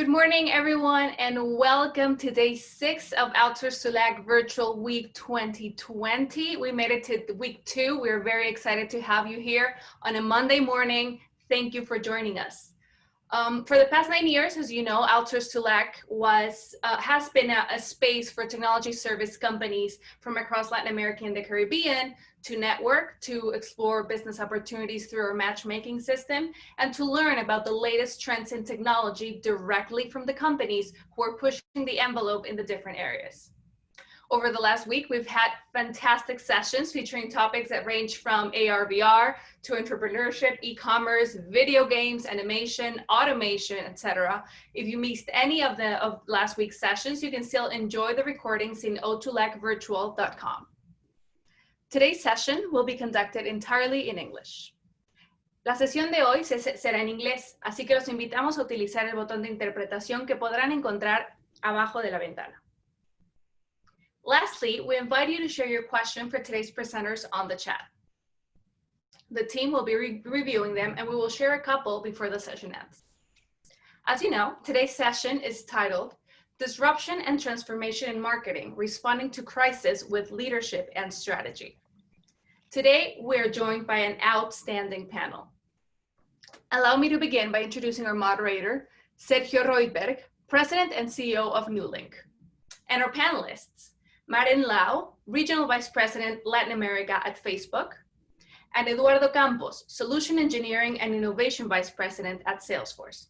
Good morning, everyone, and welcome to day 6 of O2LAC Virtual Week 2020. We made it to week 2. We're very excited to have you here on a Monday morning. Thank you for joining us. For the past 9 years, as you know, O2LAC has been a space for technology service companies from across Latin America and the Caribbean to network, to explore business opportunities through our matchmaking system, and to learn about the latest trends in technology directly from the companies who are pushing the envelope in the different areas. Over the last week, we've had fantastic sessions featuring topics that range from AR/VR to entrepreneurship, e-commerce, video games, animation, automation, etc. If you missed any of last week's sessions, you can still enjoy the recordings in O2LACvirtual.com. Today's session will be conducted entirely in English. La sesión de hoy será en inglés, así que los invitamos a utilizar el botón de interpretación que podrán encontrar abajo de la ventana. Lastly, we invite you to share your question for today's presenters on the chat. The team will be reviewing them, and we will share a couple before the session ends. As you know, today's session is titled Disruption and Transformation in Marketing, Responding to Crisis with Leadership and Strategy. Today, we are joined by an outstanding panel. Allow me to begin by introducing our moderator, Sergio Roidberg, President and CEO of Newlink, and our panelists, Maren Lau, Regional Vice President, Latin America at Facebook, and Eduardo Campos, Solution Engineering and Innovation Vice President at Salesforce.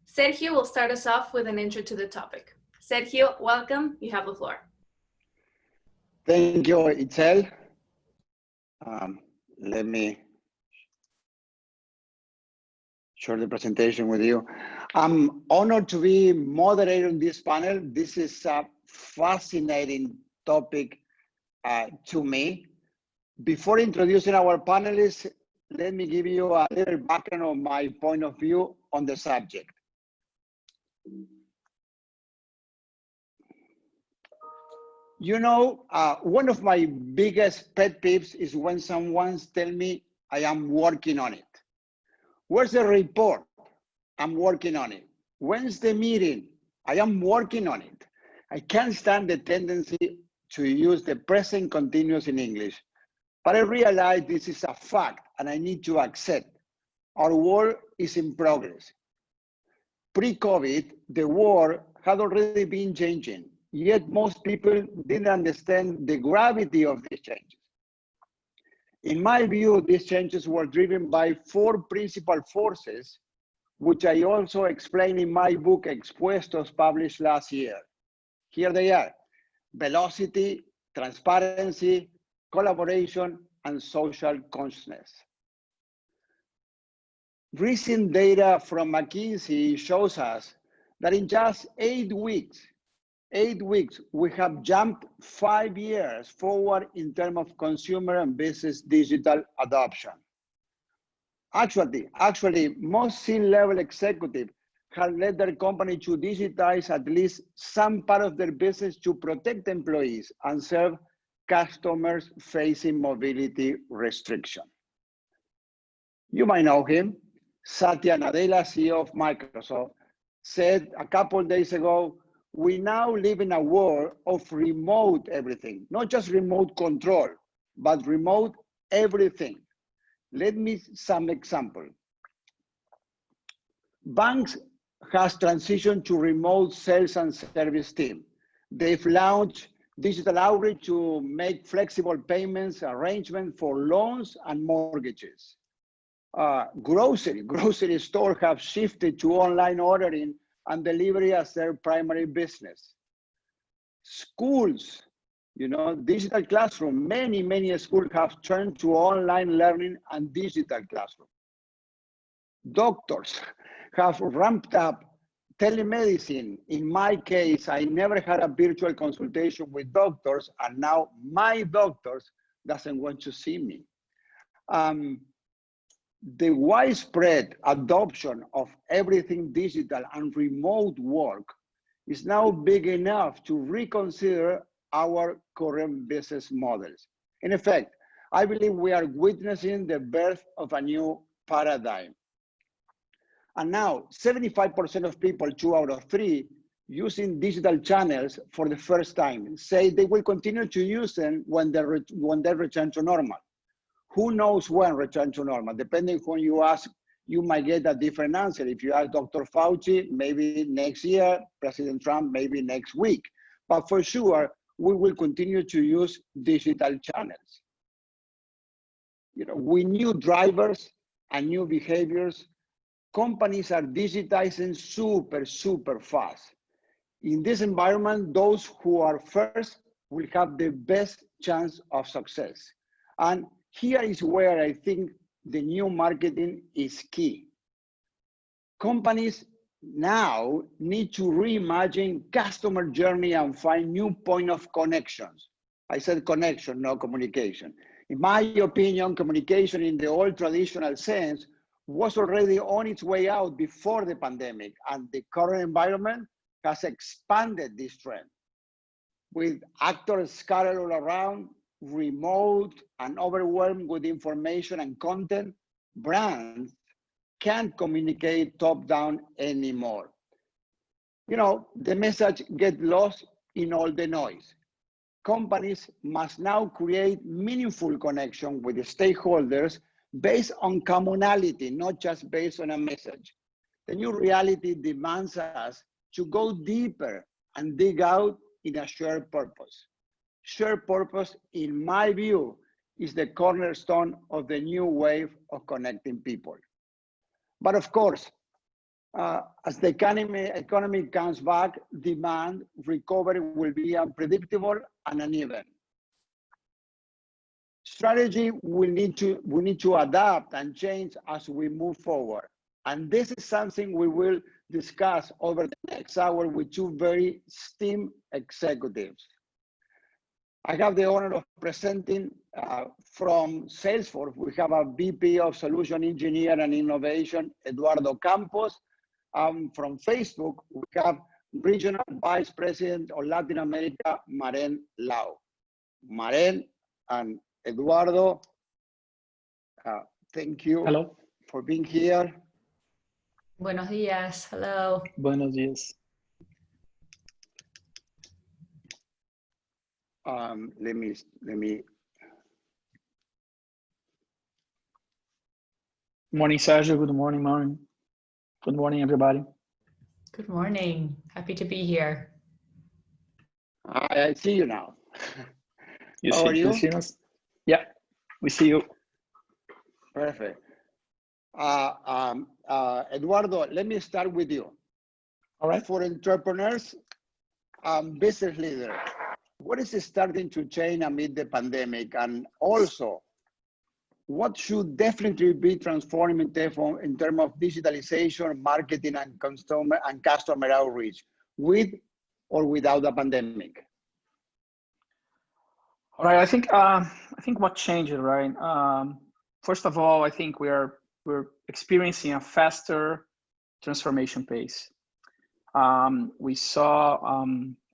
Sergio will start us off with an intro to the topic. Sergio, welcome. You have the floor. Thank you, Itzel. Let me share the presentation with you. I'm honored to be moderating this panel. This is a fascinating topic to me. Before introducing our panelists, let me give you a little background of my point of view on the subject. You know, one of my biggest pet peeves is when someone tells me I am working on it. Where's the report? I'm working on it. When's the meeting? I am working on it. I can't stand the tendency to use the present continuous in English, but I realize this is a fact and I need to accept our world is in progress. Pre-COVID, the world had already been changing, yet most people didn't understand the gravity of these changes. In my view, these changes were driven by 4 principal forces, which I also explain in my book Expuestos, published last year. Here they are: velocity, transparency, collaboration, and social consciousness. Recent data from McKinsey shows us that in just 8 weeks, we have jumped 5 years forward in terms of consumer and business digital adoption. Actually, most C-level executives have led their company to digitize at least some part of their business to protect employees and serve customers facing mobility restriction. You might know him. Satya Nadella, CEO of Microsoft, said a couple of days ago, we now live in a world of remote everything, not just remote control, but remote everything. Let me some example. Banks has transitioned to remote sales and service team. They've launched digital outreach to make flexible payments arrangement for loans and mortgages. Grocery stores have shifted to online ordering and delivery as their primary business. Schools, you know, digital classroom, many schools have turned to online learning and digital classroom. Doctors have ramped up telemedicine. In my case, I never had a virtual consultation with doctors, and now my doctors doesn't want to see me. The widespread adoption of everything digital and remote work is now big enough to reconsider our current business models. In effect, I believe we are witnessing the birth of a new paradigm. And now 75% of people, 2 out of 3, using digital channels for the first time, say they will continue to use them when they return to normal. Who knows when return to normal? Depending on who you ask, you might get a different answer. If you ask Dr. Fauci, maybe next year, President Trump, maybe next week. But for sure, we will continue to use digital channels. We new drivers and new behaviors. Companies are digitizing super fast. In this environment, those who are first will have the best chance of success. And here is where I think the new marketing is key. Companies now need to reimagine customer journey and find new point of connections. I said connection, not communication. In my opinion, communication in the old traditional sense was already on its way out before the pandemic, and the current environment has expanded this trend. With actors scattered all around, remote and overwhelmed with information and content, brands can't communicate top-down anymore. The message gets lost in all the noise. Companies must now create meaningful connection with the stakeholders based on commonality, not just based on a message. The new reality demands us to go deeper and dig out in a shared purpose. Shared purpose, in my view, is the cornerstone of the new wave of connecting people. But of course, as the economy comes back, demand recovery will be unpredictable and uneven. Strategy will need to adapt and change as we move forward. And this is something we will discuss over the next hour with 2 very esteemed executives. I have the honor of presenting from Salesforce. We have a VP of Solution Engineer and Innovation, Eduardo Campos. From Facebook, we have Regional Vice President of Latin America, Maren Lau. Maren and Eduardo, thank you. Hello. For being here. Buenos días. Hello. Buenos días. Let me. Morning, Sergio. Good morning, Maureen. Good morning, everybody. Good morning. Happy to be here. I see you now. How are you? See us? Yeah, we see you. Perfect. Eduardo, let me start with you. All right. For entrepreneurs and business leaders, what is starting to change amid the pandemic? And also, what should definitely be transformed in terms of digitalization, marketing, and customer outreach, with or without the pandemic? All right. I think what changed, right? First of all, I think we're experiencing a faster transformation pace. We saw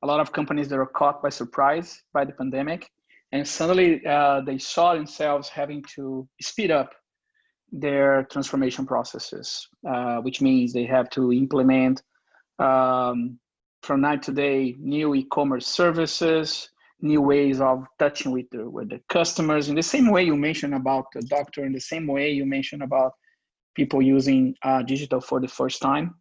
a lot of companies that were caught by surprise by the pandemic, and suddenly they saw themselves having to speed up their transformation processes, which means they have to implement from night to day new e-commerce services, new ways of touching with the customers, in the same way you mentioned about the doctor, in the same way you mentioned about people using digital for the first time.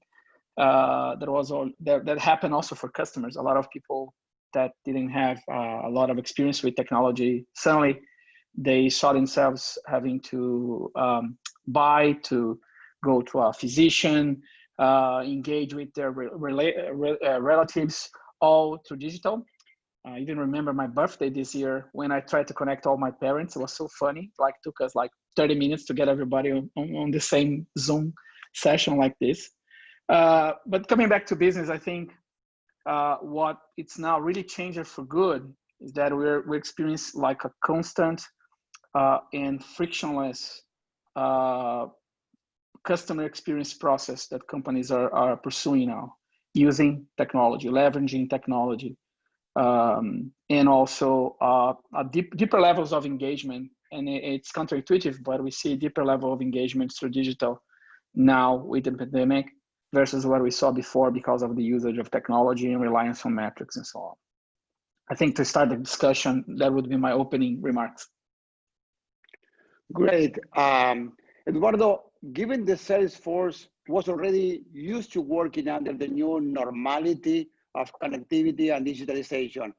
That happened also for customers. A lot of people that didn't have a lot of experience with technology, suddenly they saw themselves having to buy, to go to a physician, engage with their relatives, all through digital. I even remember my birthday this year when I tried to connect all my parents. It was so funny. It took us 30 minutes to get everybody on the same Zoom session like this. But coming back to business, I think what it's now really changed for good is that we're experiencing a constant and frictionless customer experience process that companies are pursuing now, using technology, leveraging technology, and also deeper levels of engagement. And it's counterintuitive, but we see deeper level of engagement through digital now with the pandemic versus what we saw before because of the usage of technology and reliance on metrics and so on. I think to start the discussion, that would be my opening remarks. Great. Eduardo, given the sales force was already used to working under the new normality of connectivity and digitalization,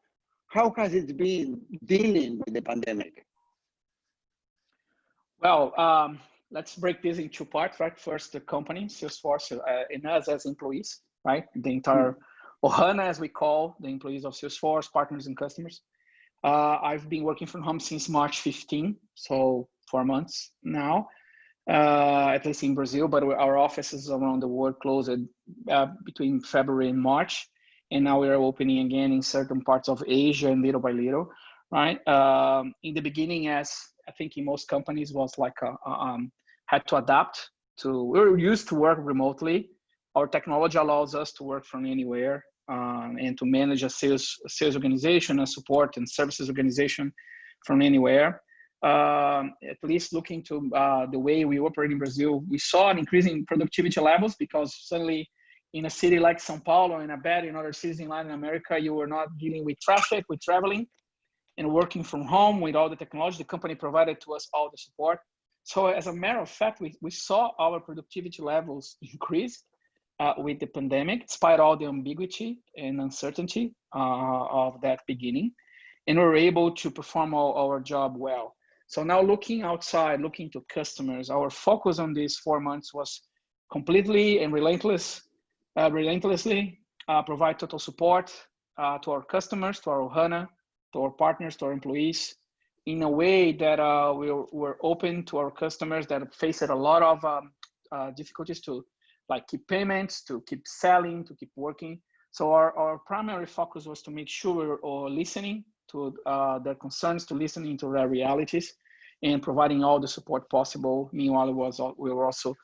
how has it been dealing with the pandemic? Well, let's break this in two parts, right? First, the company, Salesforce, and us as employees, right? The entire Ohana, as we call the employees of Salesforce, partners and customers. I've been working from home since March 15, so 4 months now, at least in Brazil, but our offices around the world closed between February and March. And now we are opening again in certain parts of Asia and little by little, right? In the beginning, as I think in most companies was like, had to adapt to, we're used to work remotely. Our technology allows us to work from anywhere and to manage a sales organization, a support and services organization from anywhere. At least looking to the way we operate in Brazil, we saw an increase in productivity levels because suddenly in a city like Sao Paulo and I bet in other cities in Latin America, you were not dealing with traffic, with traveling and working from home with all the technology. The company provided to us all the support. So as a matter of fact, we saw our productivity levels increase with the pandemic, despite all the ambiguity and uncertainty of that beginning. And we're able to perform our job well. So now looking outside, looking to customers, our focus on these 4 months was completely and relentlessly provide total support to our customers, to our Ohana, to our partners, to our employees, in a way that we're open to our customers that faced a lot of difficulties to like keep payments, to keep selling, to keep working. So our primary focus was to make sure we're listening to their concerns, to listening to their realities, and providing all the support possible. Meanwhile, we were also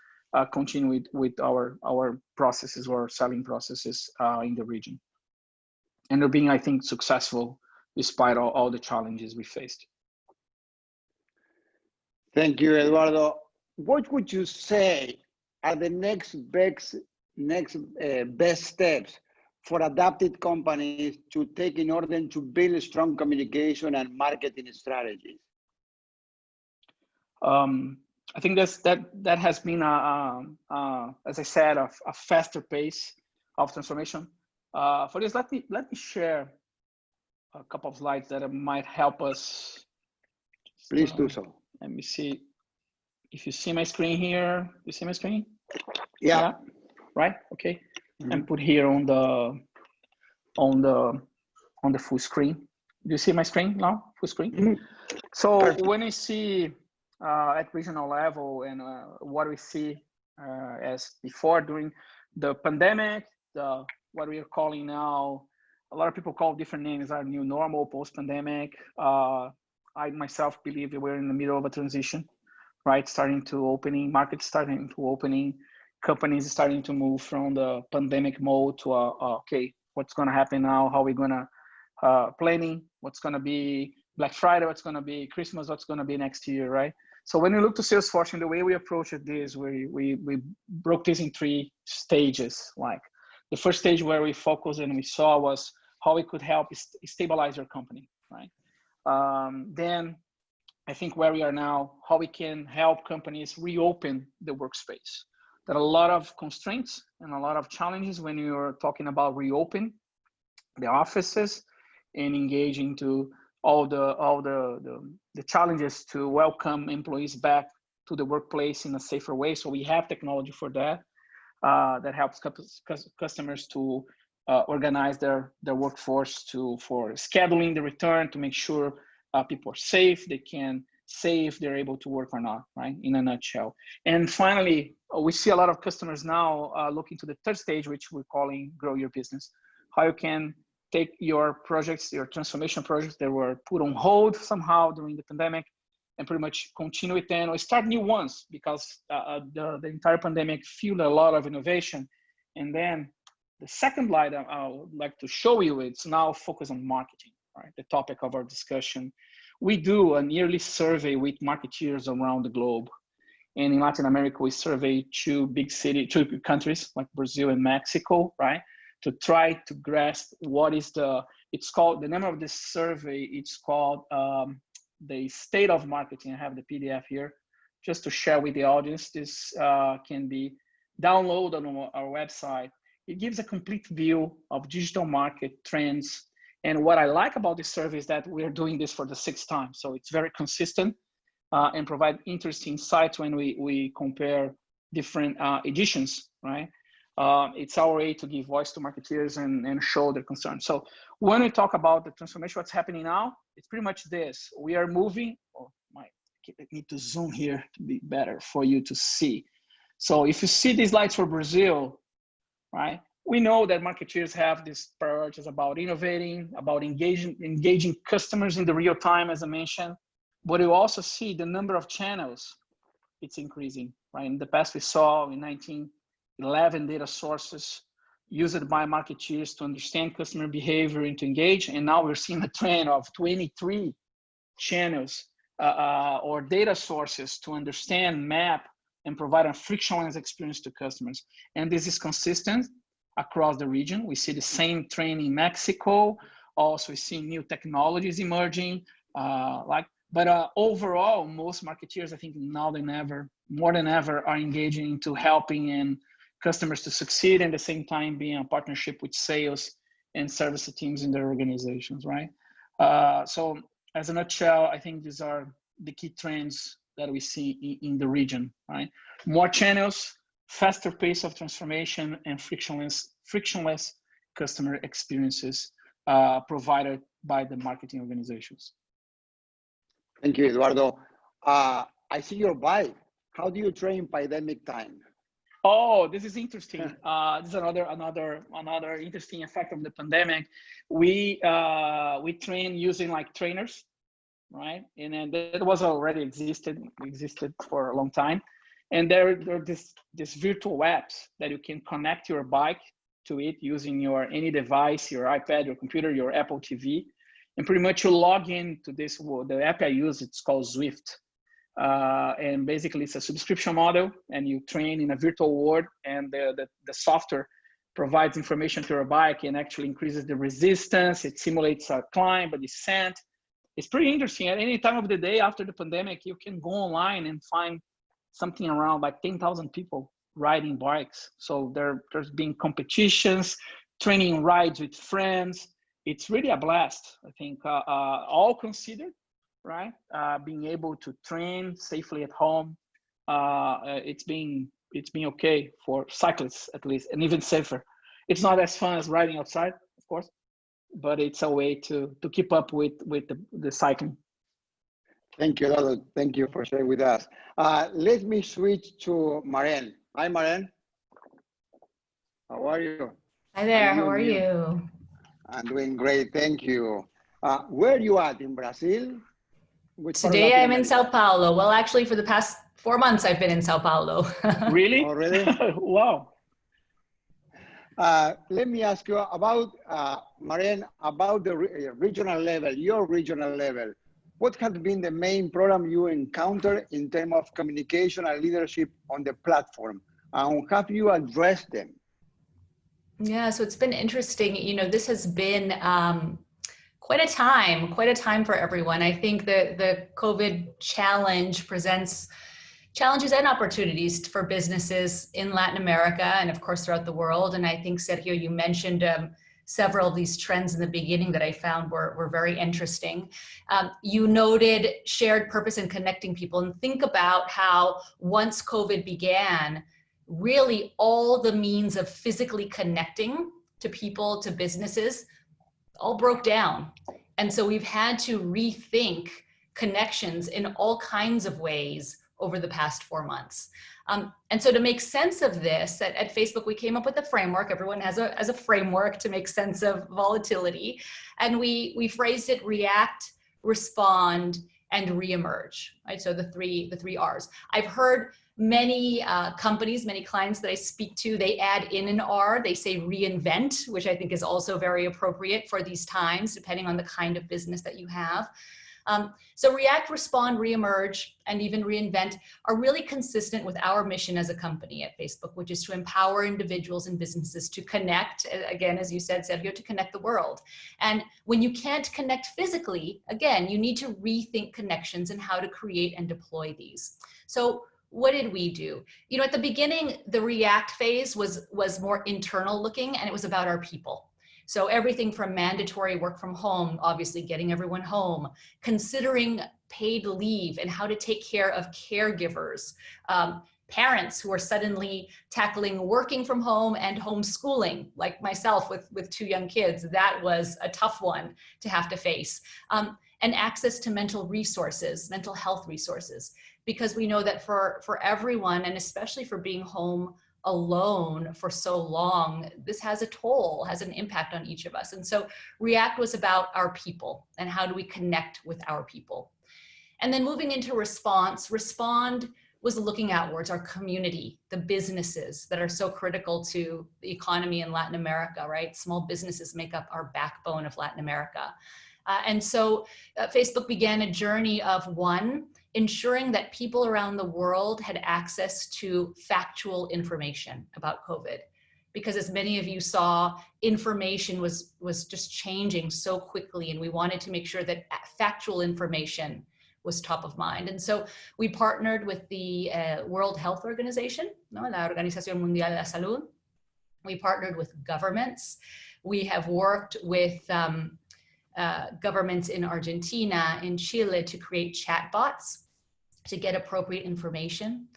continuing with our processes, our selling processes in the region. And they're being, I think, successful despite all the challenges we faced. Thank you, Eduardo. What would you say are the next best steps for adapted companies to take in order to build strong communication and marketing strategies? I think that has been, as I said, a faster pace of transformation. For this, let me share a couple of slides that might help us. Please do so. Let me see if you see my screen here. You see my screen? Yeah. Right. Okay. And put here on the full screen. Do you see my screen now? Full screen. So perfect. When I see at regional level and what we see as before during the pandemic, what we are calling now, a lot of people call different names, our new normal, post-pandemic. I myself believe we're in the middle of a transition, right? Starting to opening, markets starting to opening, companies starting to move from the pandemic mode to okay, what's going to happen now? How are we going to planning? What's going to be Black Friday? What's going to be Christmas? What's going to be next year, right? So when we look to Salesforce and the way we approached this, we broke this in 3 stages. Like the first stage where we focused and we saw was how we could help stabilize your company, right? Then I think where we are now, how we can help companies reopen the workspace. There are a lot of constraints and a lot of challenges when you're talking about reopen the offices and engaging to all the challenges to welcome employees back to the workplace in a safer way. So we have technology for that, that helps customers to organize their workforce for scheduling the return, to make sure people are safe, they can save, they're able to work or not, right? In a nutshell. And finally, we see a lot of customers now looking to the third stage, which we're calling grow your business. How you can take your projects, your transformation projects that were put on hold somehow during the pandemic and pretty much continue with them or start new ones, because the entire pandemic fueled a lot of innovation. And then the second slide I would like to show you, it's now focused on marketing, right? The topic of our discussion. We do a yearly survey with marketeers around the globe. And in Latin America, we surveyed two countries like Brazil and Mexico, right? To try to grasp what is the name of this survey, it's called the State of Marketing. I have the PDF here just to share with the audience. This can be downloaded on our website. It gives a complete view of digital market trends. And what I like about this survey is that we're doing this for the 6th time. So it's very consistent and provide interesting insights when we compare different editions, right? It's our way to give voice to marketeers and show their concerns. So when we talk about the transformation, what's happening now, it's pretty much this. We are moving, I need to zoom here to be better for you to see. So if you see these slides for Brazil, right? We know that marketeers have these priorities about innovating, about engaging customers in the real time, as I mentioned. But you also see the number of channels, it's increasing, right? In the past, we saw in 1911 data sources used by marketeers to understand customer behavior and to engage. And now we're seeing a trend of 23 channels or data sources to understand, map, and provide a frictionless experience to customers. And this is consistent across the region. We see the same trend in Mexico. Also, we see new technologies emerging. But overall, most marketeers, I think now than ever, more than ever, are engaging into helping and customers to succeed, and at the same time being a partnership with sales and service teams in their organizations, right? So as a nutshell, I think these are the key trends that we see in the region, right? More channels, faster pace of transformation, and frictionless customer experiences provided by the marketing organizations. Thank you, Eduardo. I see your bike. How do you train pandemic time? Oh, this is interesting. This is another interesting effect of the pandemic. We train using like trainers, right? And then that was already existed for a long time. And there are this virtual apps that you can connect your bike to it using any device, your iPad, your computer, your Apple TV. And pretty much you log in to this, the app I use, it's called Zwift. And basically it's a subscription model, and you train in a virtual world, and the software provides information to your bike and actually increases the resistance. It simulates a climb, a descent. It's pretty interesting. At any time of the day after the pandemic, you can go online and find something around like 10,000 people riding bikes. So there's been competitions, training rides with friends. It's really a blast, I think, all considered, right? Being able to train safely at home. It's been okay for cyclists at least, and even safer. It's not as fun as riding outside, of course, but it's a way to keep up with the cycling. Thank you, Eduardo. Thank you for sharing with us. Let me switch to Maren. Hi, Maren. How are you? Hi there, how are you? I'm doing great, thank you. Where are you at, in Brazil? Today I'm in Sao Paulo. Well, actually for the past 4 months, I've been in Sao Paulo. Really? Oh, really? Wow. Let me ask you about, Maren, about the regional level, your regional level. What has been the main problem you encounter in terms of communication and leadership on the platform? And have you addressed them? Yeah, so it's been interesting. You know, this has been quite a time for everyone. I think the COVID challenge presents challenges and opportunities for businesses in Latin America and of course throughout the world. And I think, Sergio, you mentioned several of these trends in the beginning that I found were very interesting. You noted shared purpose and connecting people, and think about how once COVID began, really all the means of physically connecting to people, to businesses, all broke down. And so we've had to rethink connections in all kinds of ways over the past 4 months. And so to make sense of this, at Facebook, we came up with a framework. Everyone has a framework to make sense of volatility. And we phrased it react, respond, and reemerge, right? So the three R's. I've heard many companies, many clients that I speak to, they add in an R, they say reinvent, which I think is also very appropriate for these times, depending on the kind of business that you have. So React, Respond, Reemerge, and even Reinvent are really consistent with our mission as a company at Facebook, which is to empower individuals and businesses to connect, again, as you said, Sergio, to connect the world. And when you can't connect physically, again, you need to rethink connections and how to create and deploy these. So what did we do? You know, at the beginning, the React phase was more internal looking, and it was about our people. So everything from mandatory work from home, obviously getting everyone home, considering paid leave and how to take care of caregivers, parents who are suddenly tackling working from home and homeschooling, like myself with 2 young kids. That was a tough one to have to face. And access to mental resources, mental health resources, because we know that for everyone, and especially for being home alone for so long, this has a toll, has an impact on each of us. And so React was about our people and how do we connect with our people. And then moving into Respond was looking outwards, our community, the businesses that are so critical to the economy in Latin America, right? Small businesses make up our backbone of Latin America. And so Facebook began a journey of ensuring that people around the world had access to factual information about COVID. Because as many of you saw, information was just changing so quickly, and we wanted to make sure that factual information was top of mind. And so we partnered with the World Health Organization, la Organización Mundial de la Salud. We partnered with governments. We have worked with governments in Argentina, in Chile, to create chatbots to get appropriate information.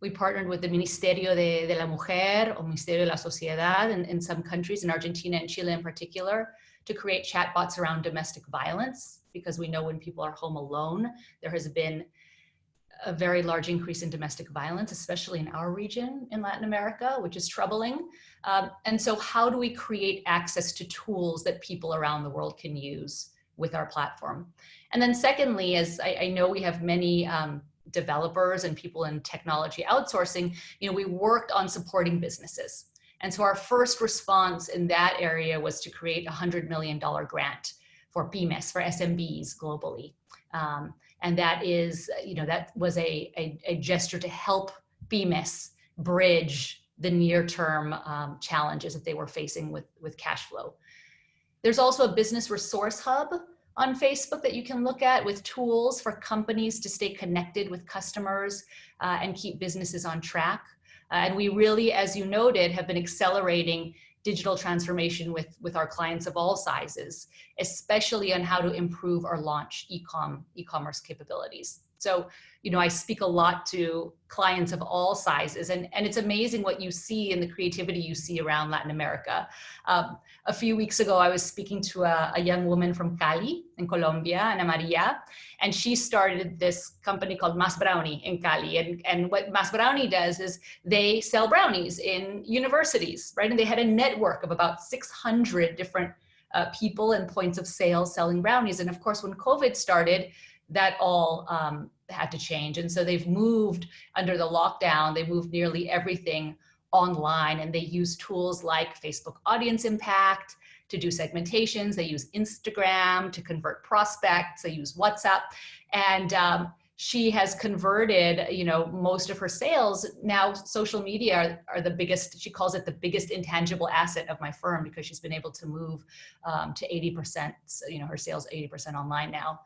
We partnered with the Ministerio de la Mujer or Ministerio de la Sociedad in some countries, in Argentina and Chile in particular, to create chatbots around domestic violence, because we know when people are home alone, there has been a very large increase in domestic violence, especially in our region in Latin America, which is troubling. And so how do we create access to tools that people around the world can use with our platform? And then secondly, as I know we have many developers and people in technology outsourcing, you know, we worked on supporting businesses. And so our first response in that area was to create a $100 million grant for pymes, for SMBs globally. And that is, you know, that was a gesture to help pymes bridge the near-term challenges that they were facing with cash flow. There's also a business resource hub on Facebook that you can look at with tools for companies to stay connected with customers and keep businesses on track. And we really, as you noted, have been accelerating digital transformation with our clients of all sizes, especially on how to improve or launch e-commerce capabilities. So, you know, I speak a lot to clients of all sizes, and it's amazing what you see and the creativity you see around Latin America. A few weeks ago, I was speaking to a young woman from Cali in Colombia, Ana Maria, and she started this company called Mas Brownie in Cali. And what Mas Brownie does is they sell brownies in universities, right? And they had a network of about 600 different people and points of sale selling brownies. And of course, when COVID started, that all had to change. And so they've moved under the lockdown, they moved nearly everything online, and they use tools like Facebook Audience Impact to do segmentations. They use Instagram to convert prospects. They use WhatsApp. And she has converted, you know, most of her sales. Now social media are the biggest, she calls it the biggest intangible asset of my firm, because she's been able to move to 80%, you know, her sales 80% online now.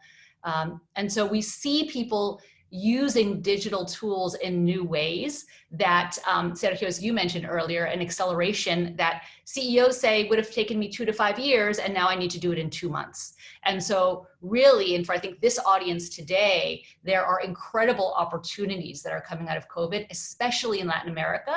And so we see people using digital tools in new ways that, Sergio, as you mentioned earlier, an acceleration that CEOs say would have taken me 2 to 5 years, and now I need to do it in 2 months. And so really, and for I think this audience today, there are incredible opportunities that are coming out of COVID, especially in Latin America,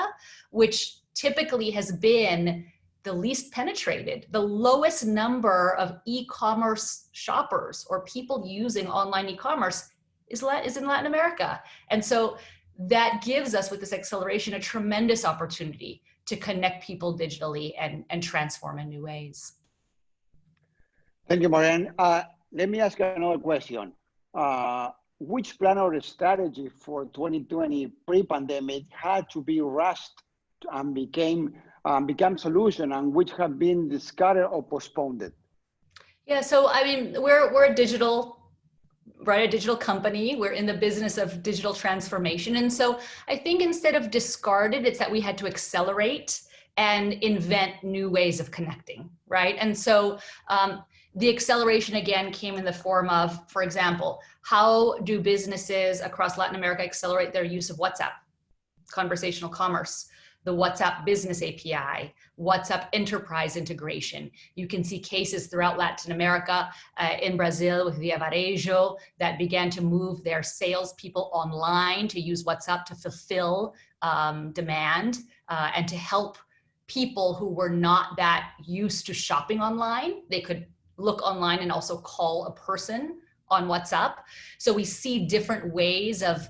which typically has been the least penetrated. The lowest number of e-commerce shoppers or people using online e-commerce is in Latin America. And so that gives us, with this acceleration, a tremendous opportunity to connect people digitally and transform in new ways. Thank you, Marianne. Let me ask another question. Which plan or strategy for 2020 pre-pandemic had to be rushed and become solution, and which have been discarded or postponed? Yeah, so I mean, we're a digital right? A digital company. We're in the business of digital transformation. And so I think instead of discard it, it's that we had to accelerate and invent new ways of connecting, right? And so the acceleration again came in the form of, for example, how do businesses across Latin America accelerate their use of WhatsApp, conversational commerce, the WhatsApp Business API, WhatsApp Enterprise integration. You can see cases throughout Latin America, in Brazil with Via Varejo, that began to move their salespeople online to use WhatsApp to fulfill demand and to help people who were not that used to shopping online. They could look online and also call a person on WhatsApp. So we see different ways of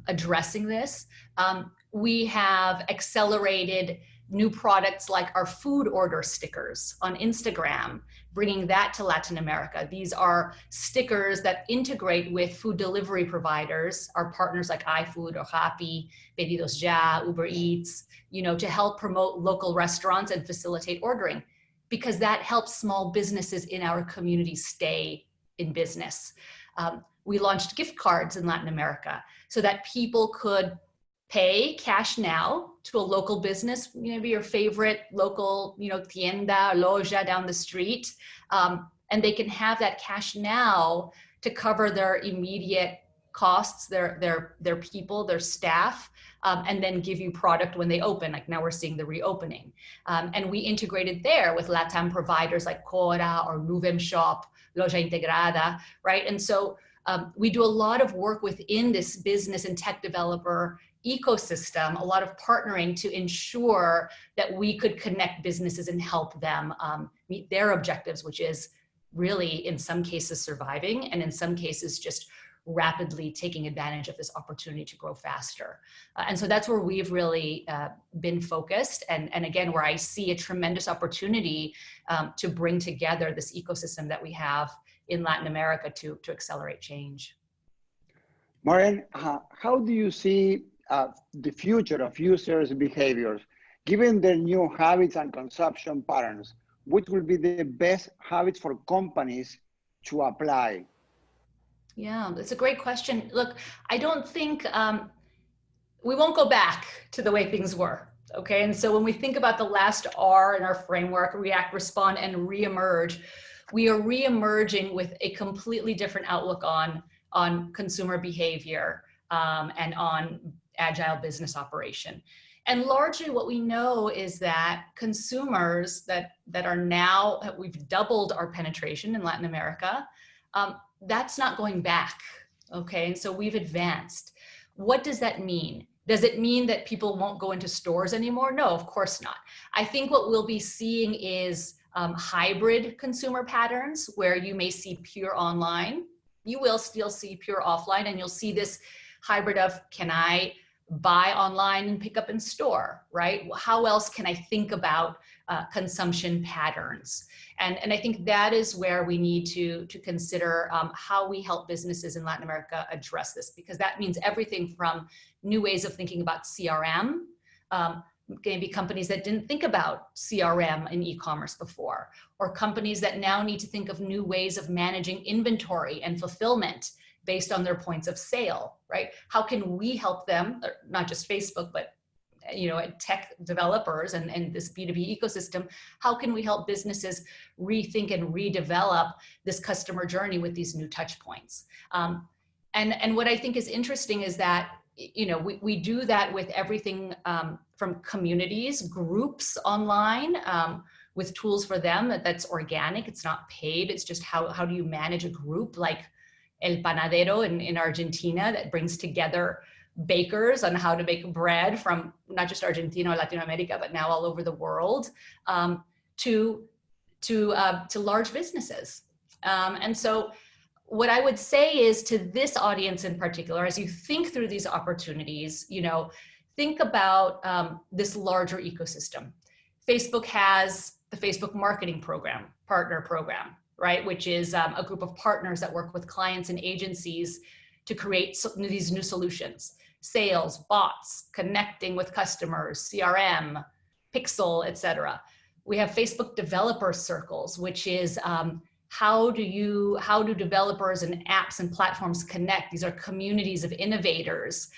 addressing this. We have accelerated new products like our food order stickers on Instagram, bringing that to Latin America. These are stickers that integrate with food delivery providers, our partners like iFood or Rappi, Pedidos Ya, Uber Eats, to help promote local restaurants and facilitate ordering, because that helps small businesses in our community stay in business. We launched gift cards in Latin America so that people could pay cash now to a local business, maybe your favorite local, tienda, loja down the street, and they can have that cash now to cover their immediate costs, their people, their staff, and then give you product when they open. Like now we're seeing the reopening. And we integrated there with LATAM providers like Cora or Nuvem Shop, Loja Integrada, right? And so we do a lot of work within this business and tech developer ecosystem, a lot of partnering to ensure that we could connect businesses and help them meet their objectives, which is really in some cases surviving and in some cases just rapidly taking advantage of this opportunity to grow faster. And so that's where we've really been focused. And again, where I see a tremendous opportunity to bring together this ecosystem that we have in Latin America to accelerate change. Maureen, how do you see the future of users' behaviors, given their new habits and consumption patterns? Which will be the best habits for companies to apply? Yeah, that's a great question. Look, I don't think, we won't go back to the way things were, okay? And so when we think about the last R in our framework, react, respond, and reemerge, we are reemerging with a completely different outlook on consumer behavior and on agile business operation. And largely what we know is that consumers that are now, we've doubled our penetration in Latin America, that's not going back, okay? And so we've advanced. What does that mean? Does it mean that people won't go into stores anymore? No, of course not. I think what we'll be seeing is hybrid consumer patterns where you may see pure online. You will still see pure offline, and you'll see this hybrid of, can I buy online and pick up in store, right? How else can I think about consumption patterns? And I think that is where we need to consider how we help businesses in Latin America address this, because that means everything from new ways of thinking about CRM, maybe companies that didn't think about CRM in e-commerce before, or companies that now need to think of new ways of managing inventory and fulfillment based on their points of sale, right? How can we help them, not just Facebook, but tech developers and this B2B ecosystem, how can we help businesses rethink and redevelop this customer journey with these new touch points? And what I think is interesting is that, we do that with everything from communities, groups online, with tools for them that's organic, it's not paid, it's just how do you manage a group like El Panadero in Argentina that brings together bakers on how to make bread from not just Argentina or Latin America, but now all over the world, to large businesses. And so what I would say is to this audience in particular, as you think through these opportunities, think about this larger ecosystem. Facebook has the Facebook Marketing Program, Partner Program, right? Which is a group of partners that work with clients and agencies to create these new solutions. Sales, bots, connecting with customers, CRM, Pixel, etc. We have Facebook Developer Circles, which is how do developers and apps and platforms connect? These are communities of innovators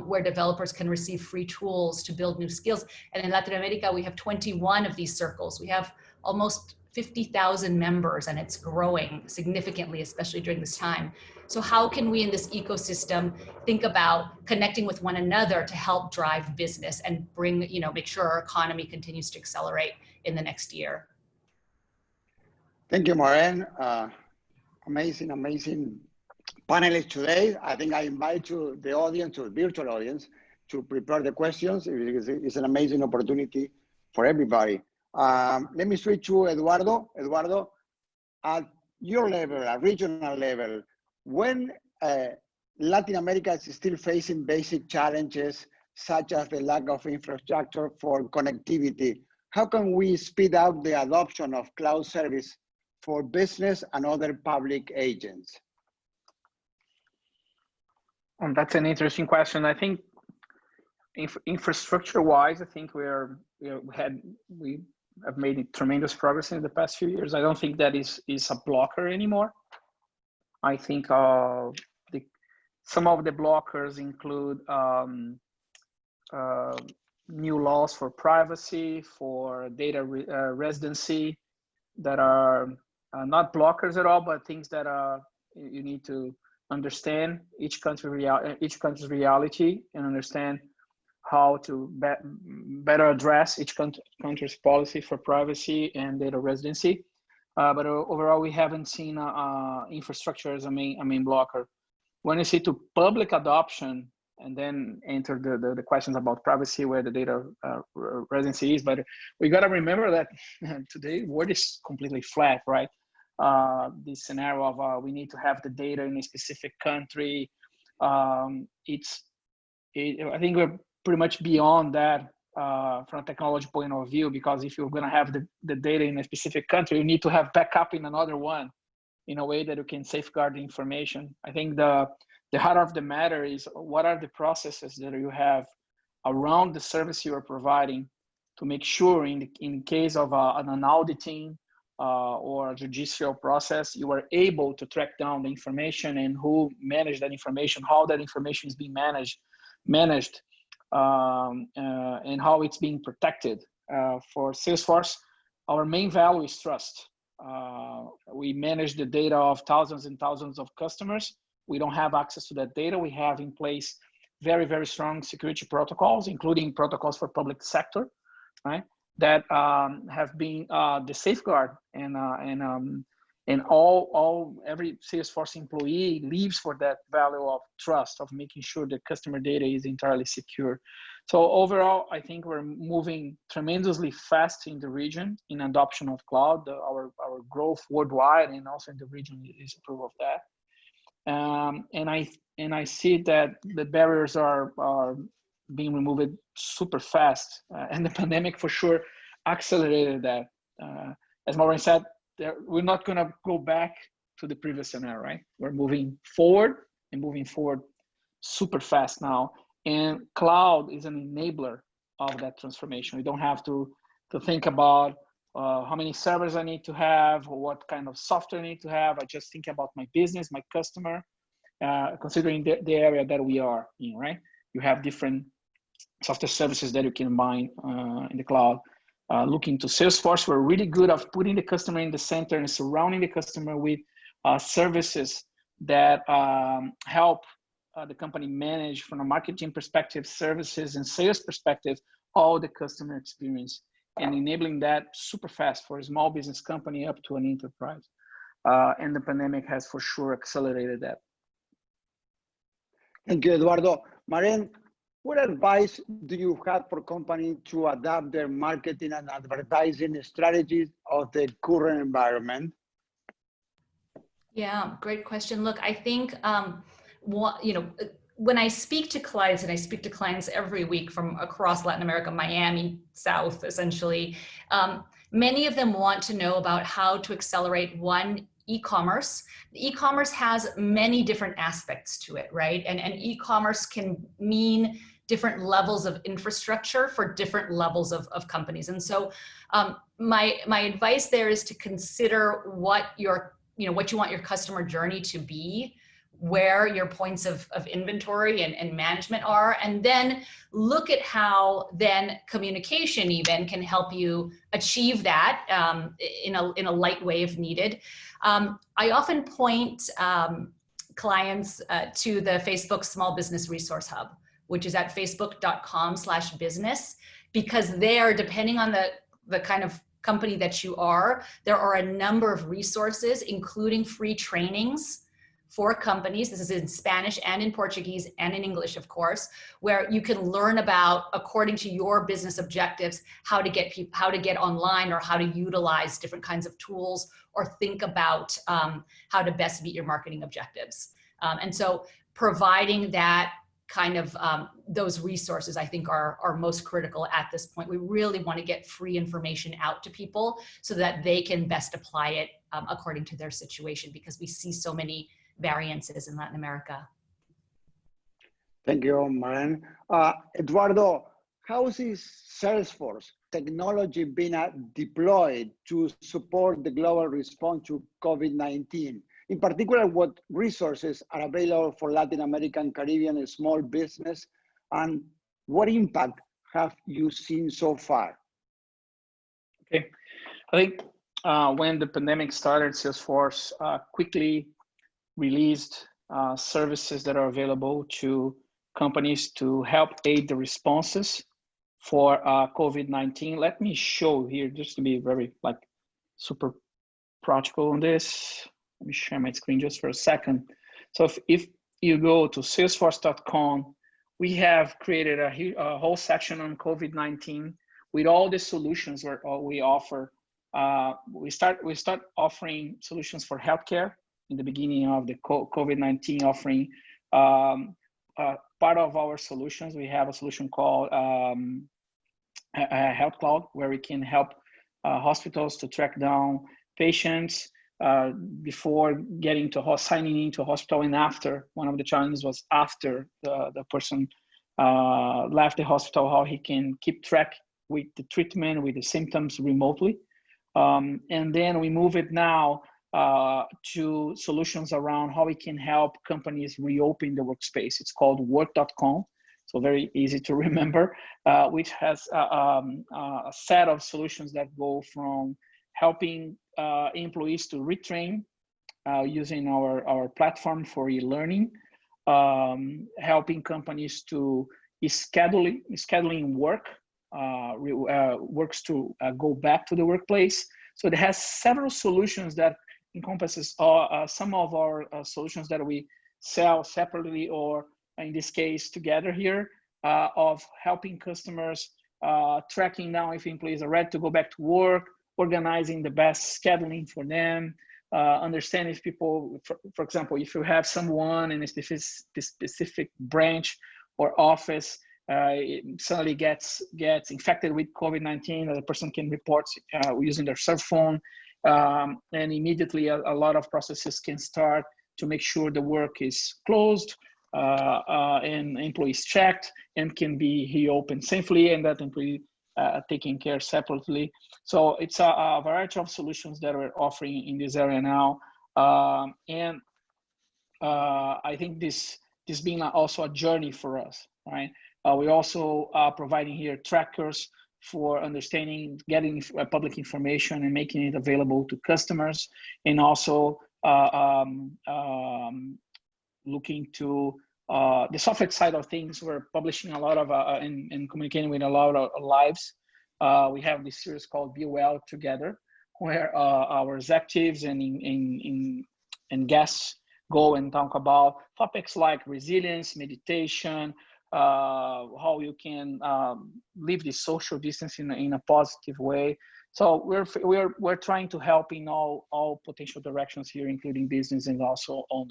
where developers can receive free tools to build new skills. And in Latin America, we have 21 of these circles. We have almost 50,000 members, and it's growing significantly, especially during this time. So how can we in this ecosystem think about connecting with one another to help drive business and bring, make sure our economy continues to accelerate in the next year? Thank you, Maureen. Amazing, amazing panelists today. I think I invite you, the audience, the virtual audience, to prepare the questions. It's an amazing opportunity for everybody. Let me switch to Eduardo. Eduardo, at your level, at regional level, when Latin America is still facing basic challenges, such as the lack of infrastructure for connectivity, how can we speed up the adoption of cloud service for business and other public agents? That's an interesting question. I think infrastructure-wise, I think we have made tremendous progress in the past few years. I don't think that is a blocker anymore. I think some of the blockers include new laws for privacy, for data residency, that are not blockers at all, but things that you need to understand each country's reality and understand how to better address each country's policy for privacy and data residency. But overall, we haven't seen infrastructure as a main blocker. When you see to public adoption, and then enter the questions about privacy, where the data residency is, but we got to remember that today world is completely flat, right? This scenario of we need to have the data in a specific country. I think we're pretty much beyond that from a technology point of view, because if you're going to have the data in a specific country, you need to have backup in another one in a way that you can safeguard the information. I think the heart of the matter is, what are the processes that you have around the service you are providing to make sure in case of an auditing or a judicial process, you are able to track down the information and who managed that information, how that information is being managed, and how it's being protected. For Salesforce, our main value is trust. We manage the data of thousands and thousands of customers. We don't have access to that data. We have in place very, very strong security protocols, including protocols for public sector, right? That have been the safeguard, and every Salesforce employee lives for that value of trust, of making sure the customer data is entirely secure. So overall, I think we're moving tremendously fast in the region in adoption of cloud. Our growth worldwide and also in the region is proof of that. And I see that the barriers are being removed super fast, and the pandemic for sure accelerated that. As Maureen said, we're not going to go back to the previous scenario, right? We're moving forward super fast now, and cloud is an enabler of that transformation. We don't have to think about how many servers I need to have, or what kind of software I need to have. I just think about my business, my customer, considering the area that we are in, right? You have different software services that you can buy in the cloud. Looking to Salesforce, we're really good at putting the customer in the center and surrounding the customer with services that help the company manage, from a marketing perspective, services and sales perspective, all the customer experience, and enabling that super fast for a small business company up to an enterprise. And the pandemic has for sure accelerated that. Thank you, Eduardo. Maureen, what advice do you have for companies to adapt their marketing and advertising strategies of the current environment? Yeah, great question. Look, I think, when I speak to clients, and I speak to clients every week from across Latin America, Miami, South, essentially, many of them want to know about how to accelerate e-commerce. E-commerce has many different aspects to it, right? And e-commerce can mean different levels of infrastructure for different levels of companies. And so my advice there is to consider what what you want your customer journey to be, where your points of inventory and management are, and then look at how then communication even can help you achieve that in a light way if needed. I often point clients to the Facebook Small Business Resource Hub, which is at facebook.com/business, because there, depending on the kind of company that you are, there are a number of resources, including free trainings for companies. This is in Spanish and in Portuguese and in English, of course, where you can learn about, according to your business objectives, how to get online, or how to utilize different kinds of tools, or think about how to best meet your marketing objectives. And so providing that kind of those resources, I think, are most critical at this point. We really want to get free information out to people so that they can best apply it according to their situation, because we see so many variances in Latin America. Thank you, Maren. Eduardo, how is Salesforce technology being deployed to support the global response to COVID-19? In particular, what resources are available for Latin American, Caribbean small business, and what impact have you seen so far? Okay, I think when the pandemic started, Salesforce quickly released services that are available to companies to help aid the responses for COVID-19. Let me show here, just to be very super practical on this. Let me share my screen just for a second. So if you go to salesforce.com, we have created a whole section on COVID-19 with all the solutions we offer. We start offering solutions for healthcare in the beginning of the COVID-19 offering. Part of our solutions, we have a solution called Health Cloud, where we can help hospitals to track down patients before getting to signing into a hospital and after. One of the challenges was after the person left the hospital, how he can keep track with the treatment, with the symptoms remotely. And then we move it now to solutions around how we can help companies reopen the workspace. It's called work.com, so very easy to remember, which has a set of solutions that go from helping employees to retrain using our platform for e-learning, helping companies to scheduling works to go back to the workplace. So it has several solutions that encompasses some of our solutions that we sell separately, or in this case together here, of helping customers tracking down if employees are ready to go back to work, organizing the best scheduling for them, understand if people, for example, if you have someone in a specific branch or office suddenly gets infected with COVID-19, the person can report using their cell phone, and immediately a lot of processes can start to make sure the work is closed and employees checked and can be reopened safely, and that employee taken care separately. So it's a variety of solutions that we're offering in this area now, and I think this being also a journey for us, right? We're also providing here trackers for understanding, getting public information and making it available to customers, and also looking to the software side of things. We're publishing a lot of and communicating with a lot of lives. We have this series called Be Well Together, where our executives and guests go and talk about topics like resilience, meditation, how you can live this social distance in a positive way. So we're trying to help in all potential directions here, including business and also on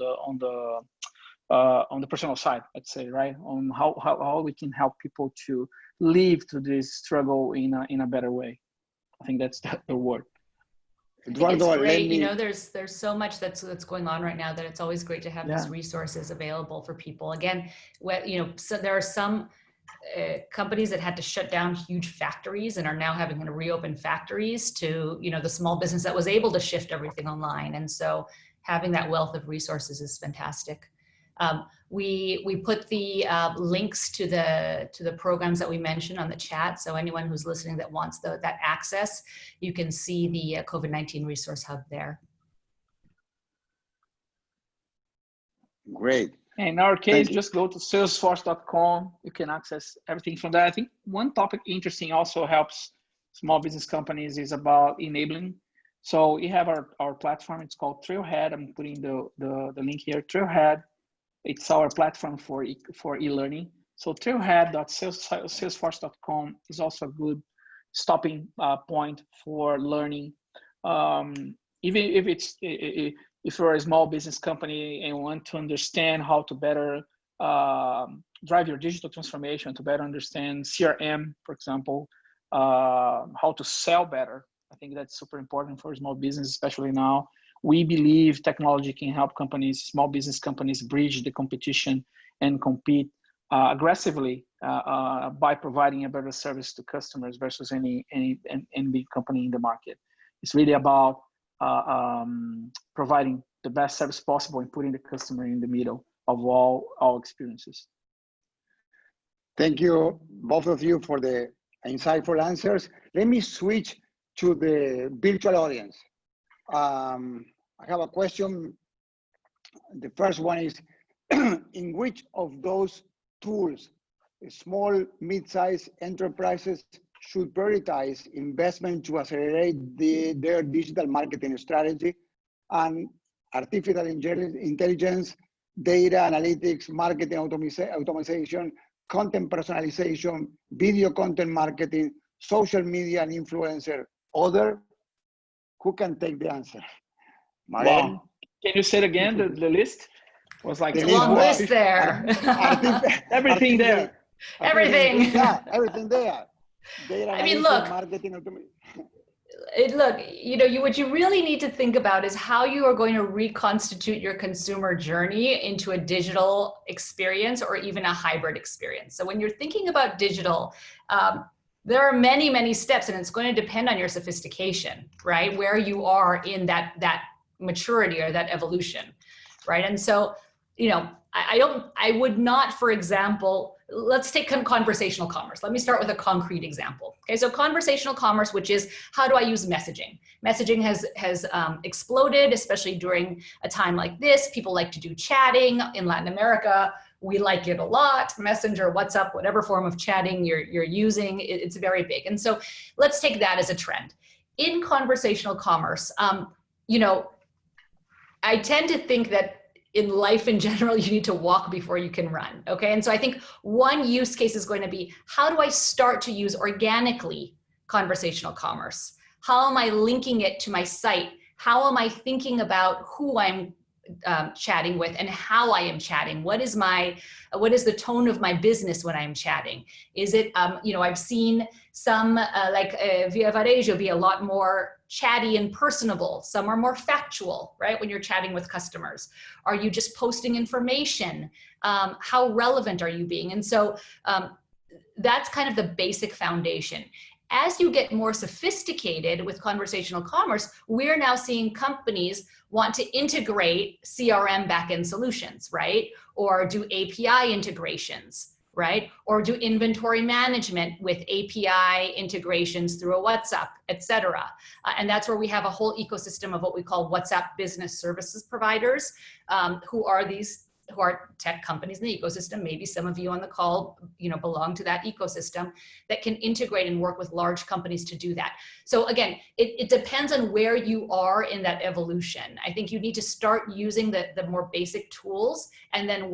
the personal side, let's say, right? On how we can help people to live through this struggle in a better way. I think that's the word. Eduardo, it's great. You know, there's so much that's going on right now that it's always great to have these resources available for people. Again, so there are some companies that had to shut down huge factories and are now having to reopen factories to, the small business that was able to shift everything online. And so having that wealth of resources is fantastic. We put the links to the programs that we mentioned on the chat. So anyone who's listening that wants that access, you can see the COVID-19 resource hub there. Great. In our case, just go to salesforce.com. You can access everything from there. I think one topic interesting also helps small business companies is about enabling. So we have our platform. It's called Trailhead. I'm putting the link here. Trailhead. It's our platform for e-learning. So trailhead.salesforce.com is also a good stopping point for learning. Even if you're a small business company and want to understand how to better drive your digital transformation, to better understand CRM, for example, how to sell better. I think that's super important for small business, especially now. We believe technology can help companies, small business companies, bridge the competition and compete aggressively by providing a better service to customers versus any big company in the market. It's really about providing the best service possible and putting the customer in the middle of all experiences. Thank you, both of you, for the insightful answers. Let me switch to the virtual audience. I have a question. The first one is, in which of those tools small, mid-sized enterprises should prioritize investment to accelerate their digital marketing strategy, and artificial intelligence, data analytics, marketing automation, content personalization, video content marketing, social media and influencer, other? Who can take the answer? Mariel? Wow. Can you say it again, the list? Was like it's a long list there. Everything there. Everything. Yeah, everything there. Data I mean, analytics, look, marketing automation. What you really need to think about is how you are going to reconstitute your consumer journey into a digital experience or even a hybrid experience. So when you're thinking about digital, there are many, many steps, and it's going to depend on your sophistication, right? Where you are in that maturity or that evolution, right? And so, I would not, for example, let's take conversational commerce. Let me start with a concrete example. Okay, so conversational commerce, which is how do I use messaging? Messaging has exploded, especially during a time like this. People like to do chatting. In Latin America, we like it a lot. Messenger, WhatsApp, whatever form of chatting you're using, it's very big. And so let's take that as a trend. In conversational commerce, I tend to think that in life in general, you need to walk before you can run, okay? And so I think one use case is going to be, how do I start to use organically conversational commerce? How am I linking it to my site? How am I thinking about who I'm chatting with and how I am chatting? What is the tone of my business when I'm chatting? Is it, I've seen some Via Varejo be a lot more chatty and personable. Some are more factual, right? When you're chatting with customers. Are you just posting information? How relevant are you being? And so that's kind of the basic foundation. As you get more sophisticated with conversational commerce, we're now seeing companies want to integrate CRM backend solutions, right? Or do API integrations, right? Or do inventory management with API integrations through a WhatsApp, et cetera. And that's where we have a whole ecosystem of what we call WhatsApp business services providers, who are tech companies in the ecosystem. Maybe some of you on the call, belong to that ecosystem that can integrate and work with large companies to do that. So again, it depends on where you are in that evolution. I think you need to start using the more basic tools and then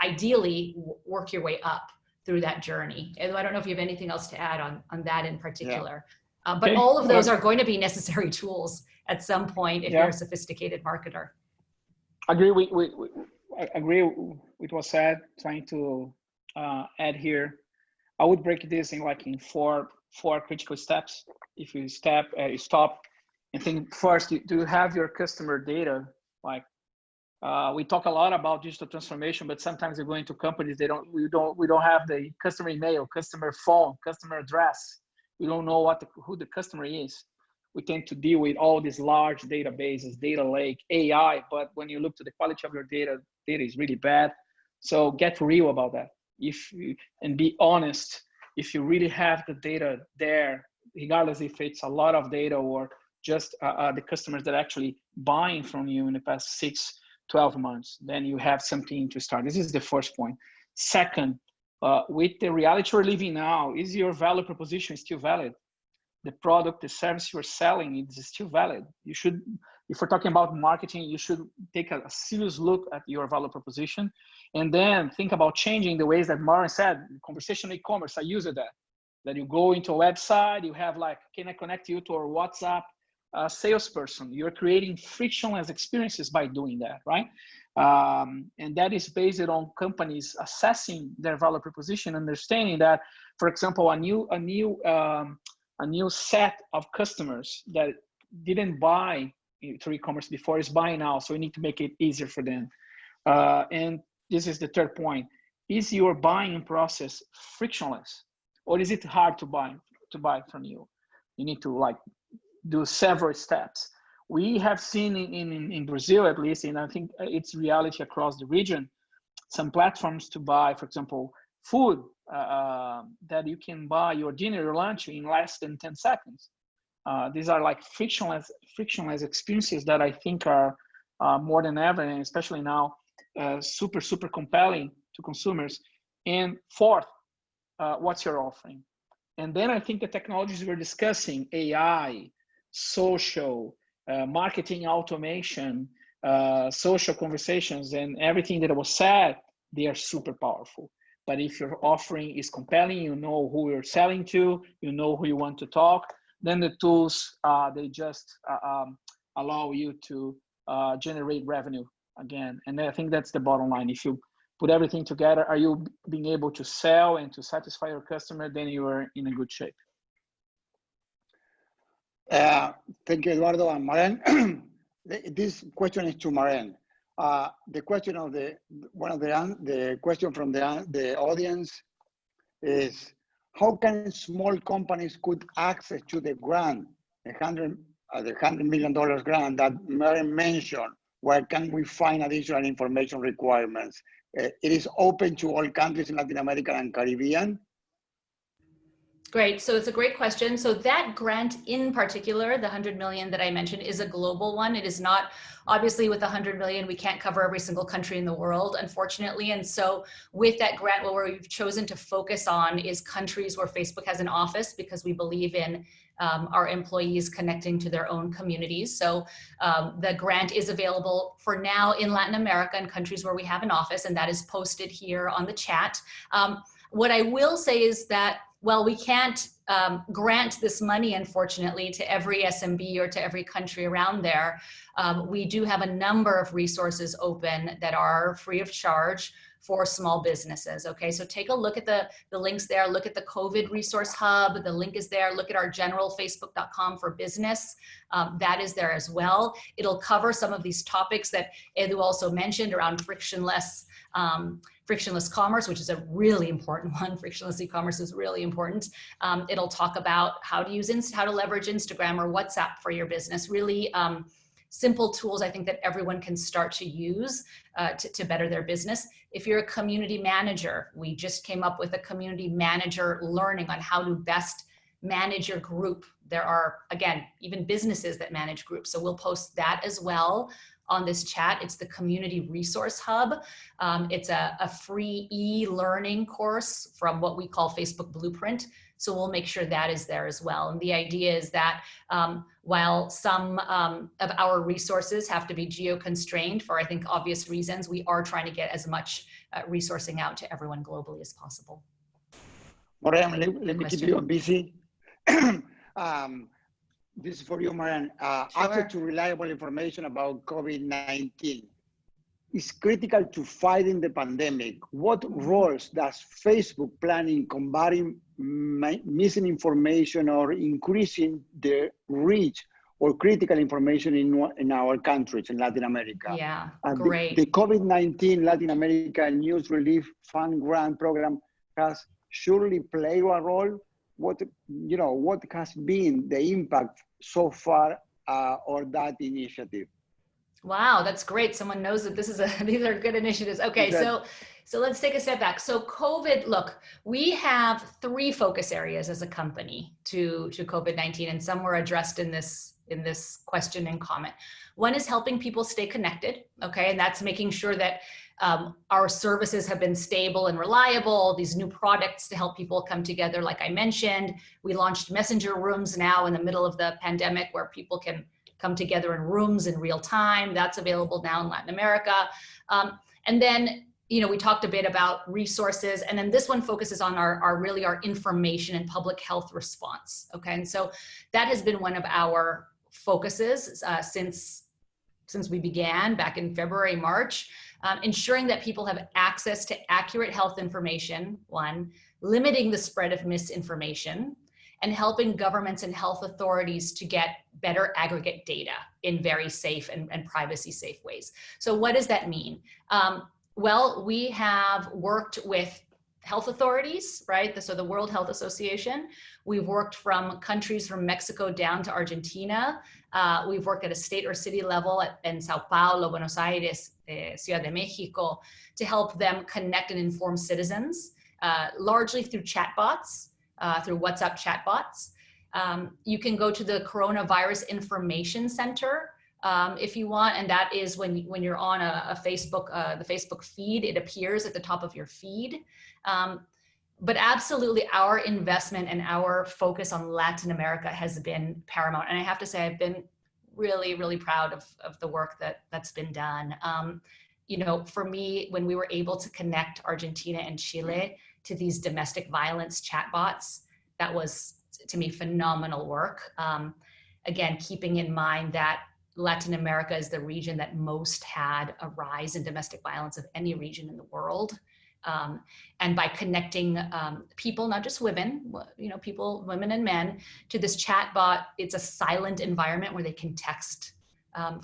ideally work your way up through that journey. And I don't know if you have anything else to add on that in particular. Yeah. But all of those are going to be necessary tools at some point if you're a sophisticated marketer. I agree with what was said. Trying to add here, I would break this in four critical steps. If you stop and think first, do you have your customer data We talk a lot about digital transformation, but sometimes we go into companies, we don't have the customer email, customer phone, customer address. We don't know who the customer is. We tend to deal with all these large databases, data lake, AI, but when you look to the quality of your data is really bad. So get real about that. And be honest. If you really have the data there, regardless if it's a lot of data or just the customers that are actually buying from you in the past 6-12 months, then you have something to start. This is the first point. Second, with the reality we're living now, is your value proposition still valid? The product, the service you're selling is still valid. You should, if we're talking about marketing, you should take a serious look at your value proposition, and then think about changing the ways that Maren said, conversational commerce, I use that you go into a website, you have like, can I connect you to our WhatsApp salesperson? You're creating frictionless experiences by doing that, right? And that is based on companies assessing their value proposition, understanding that, for example, a new set of customers that didn't buy through e-commerce before is buying now. So we need to make it easier for them. And this is the third point. Is your buying process frictionless, or is it hard to buy from you? You need to like do several steps. We have seen in Brazil, at least, and I think it's reality across the region, some platforms to buy, for example, food that you can buy your dinner or lunch in less than 10 seconds. These are like frictionless experiences that I think are more than ever, and especially now, super compelling to consumers. And fourth, what's your offering? And then I think the technologies we're discussing, AI, social, marketing automation, social conversations, and everything that was said, they are super powerful. But if your offering is compelling, you know who you're selling to, you know who you want to talk, then the tools, they just allow you to generate revenue again. And I think that's the bottom line. If you put everything together, are you being able to sell and to satisfy your customer, then you are in a good shape. Thank you, Eduardo and Maren. This question is to Maren. The question of the question from the audience is, how can small companies could access to the grant, the $100 million grant that Maren mentioned? Where can we find additional information requirements? It is open to all countries in Latin America and Caribbean. Great. So it's a great question. So that grant in particular, the 100 million that I mentioned, is a global one. It is not, obviously with 100 million, we can't cover every single country in the world, unfortunately. And so with that grant, what we've chosen to focus on is countries where Facebook has an office, because we believe in our employees connecting to their own communities. So the grant is available for now in Latin America and countries where we have an office, and that is posted here on the chat. What I will say is that, well, we can't grant this money, unfortunately, to every SMB or to every country around there. We do have a number of resources open that are free of charge for small businesses. Okay, so take a look at the links there. Look at the COVID Resource Hub. The link is there. Look at our general facebook.com for business. That is there as well. It'll cover some of these topics that Edu also mentioned around frictionless commerce, which is a really important one. Frictionless e-commerce is really important. It'll talk about how to leverage Instagram or WhatsApp for your business. Really simple tools, I think, that everyone can start to use to better their business. If you're a community manager, we just came up with a community manager learning on how to best manage your group. There are, again, even businesses that manage groups. So we'll post that as well on this chat. It's the Community Resource Hub. It's a free e-learning course from what we call Facebook Blueprint. So we'll make sure that is there as well. And the idea is that while some of our resources have to be geo-constrained for, I think, obvious reasons, we are trying to get as much resourcing out to everyone globally as possible. Maren, let me keep you busy. This is for you, Maren. Sure. Access to reliable information about COVID-19 is critical to fighting the pandemic. What roles does Facebook plan in combating missing information or increasing the reach or critical information in our countries in Latin America. Yeah, The great. COVID-19 Latin America News Relief Fund Grant Program has surely played a role. What has been the impact so far or that initiative? Wow, that's great. Someone knows that this is these are good initiatives. Okay, so let's take a step back. So COVID, look, we have 3 focus areas as a company to COVID-19, and some were addressed in this question and comment. One is helping people stay connected, okay, and that's making sure that our services have been stable and reliable, these new products to help people come together. Like I mentioned, we launched messenger rooms now in the middle of the pandemic where people can come together in rooms in real time. That's available now in Latin America. And then, we talked a bit about resources, and then this one focuses on our information and public health response. Okay, and so that has been one of our focuses since we began back in February, March, ensuring that people have access to accurate health information, one, limiting the spread of misinformation, and helping governments and health authorities to get better aggregate data in very safe and privacy safe ways. So what does that mean? Well, we have worked with health authorities, right? So the World Health Association. We've worked from countries from Mexico down to Argentina. We've worked at a state or city level in Sao Paulo, Buenos Aires, Ciudad de Mexico, to help them connect and inform citizens, largely through chatbots. Through WhatsApp chatbots. You can go to the Coronavirus Information Center if you want, and that is when you're on a Facebook, the Facebook feed, it appears at the top of your feed. But absolutely, our investment and our focus on Latin America has been paramount. And I have to say, I've been really, really proud of the work that's been done. For me, when we were able to connect Argentina and Chile to these domestic violence chatbots, that was, to me, phenomenal work. Again, keeping in mind that Latin America is the region that most had a rise in domestic violence of any region in the world. And by connecting people, not just women, people, women and men, to this chatbot, it's a silent environment where they can text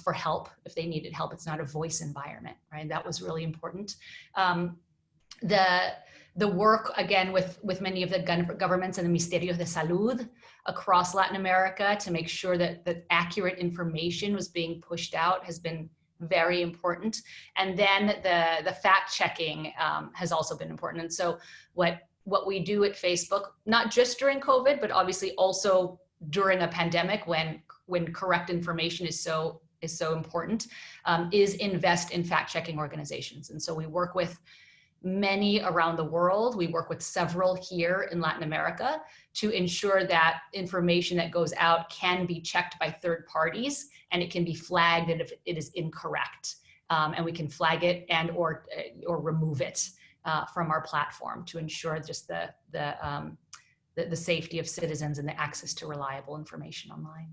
for help if they needed help. It's not a voice environment, right? That was really important. The work, again, with many of the governments and the Ministerios de Salud across Latin America to make sure that accurate information was being pushed out has been very important. And then the fact checking has also been important. And so what we do at Facebook, not just during COVID, but obviously also during a pandemic when correct information is so important, is invest in fact checking organizations. And so we work with many around the world. We work with several here in Latin America to ensure that information that goes out can be checked by third parties and it can be flagged if it is incorrect. And we can flag it and or remove it from our platform to ensure just the safety of citizens and the access to reliable information online.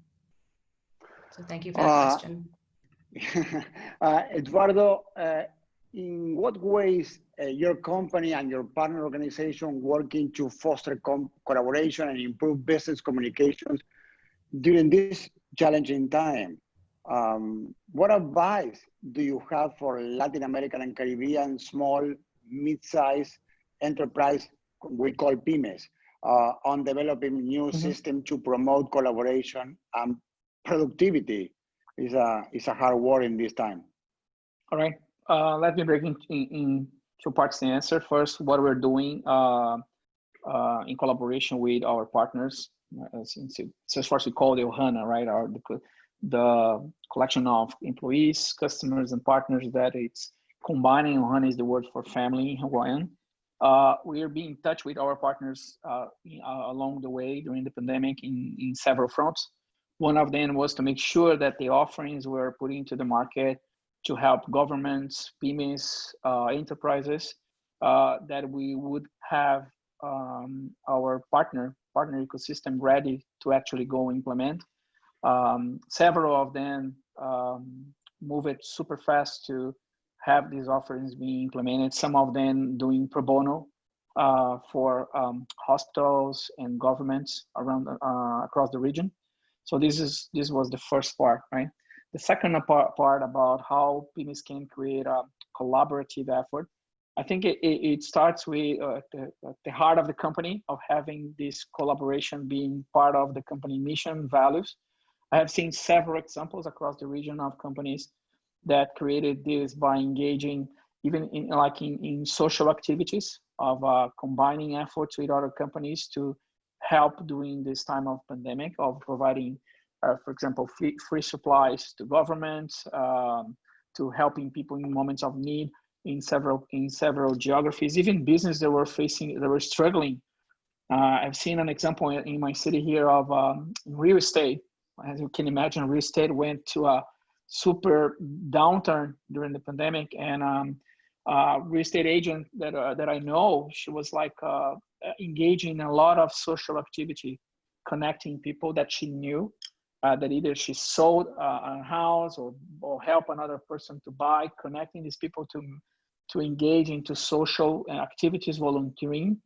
So thank you for that question. Eduardo, in what ways your company and your partner organization working to foster collaboration and improve business communications during this challenging time? What advice do you have for Latin American and Caribbean small, mid-sized enterprise, we call pymes, on developing new system to promote collaboration and productivity? Is a hard word in this time. All right. Let me break in 2 parts the answer. First, what we're doing in collaboration with our partners. As far as we call the OHANA, right? The collection of employees, customers, and partners that it's combining. OHANA is the word for family in Hawaiian. We are being in touch with our partners along the way during the pandemic in several fronts. One of them was to make sure that the offerings we're putting into the market to help governments, pymes, enterprises, that we would have our partner ecosystem ready to actually go implement. Several of them move it super fast to have these offerings being implemented. Some of them doing pro bono for hospitals and governments around across the region. So this was the first part, right? The second part about how PYMEs can create a collaborative effort. I think it starts with the heart of the company, of having this collaboration being part of the company mission values. I have seen several examples across the region of companies that created this by engaging even in social activities of combining efforts with other companies to help during this time of pandemic, of providing, for example, free supplies to governments, to helping people in moments of need in several geographies, even business that were struggling. I've seen an example in my city here of real estate. As you can imagine, real estate went to a super downturn during the pandemic, and real estate agent that I know, she was like engaging in a lot of social activity, connecting people that she knew, that either she sold a house or help another person to buy, connecting these people to engage into social activities, volunteering